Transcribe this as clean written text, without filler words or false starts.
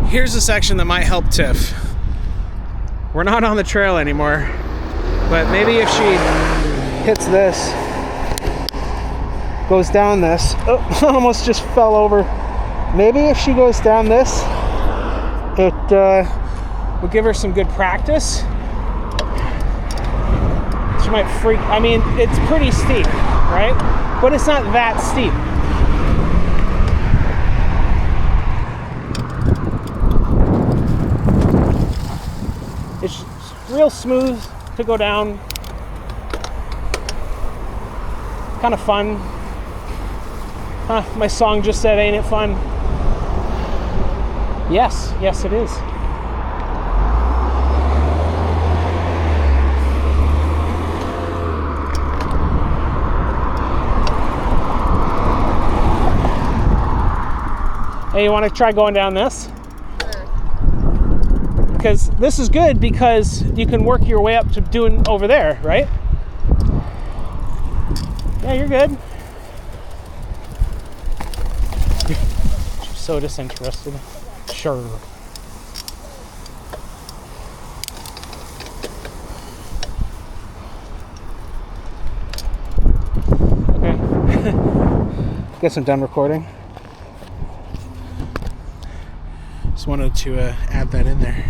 Here's a section that might help Tiff. We're not on the trail anymore, but maybe if she hits this, goes down this, oh, almost just fell over. Maybe if she goes down this, it will give her some good practice. She might freak. I mean, it's pretty steep, right? But it's not that steep. It's real smooth to go down. Kind of fun. My song just said, ain't it fun? Yes, yes it is. Hey, you want to try going down this? Because this is good because you can work your way up to doing over there, right? Yeah, you're good. She's so disinterested. Sure. Okay. Guess I'm done recording. Just wanted to add that in there.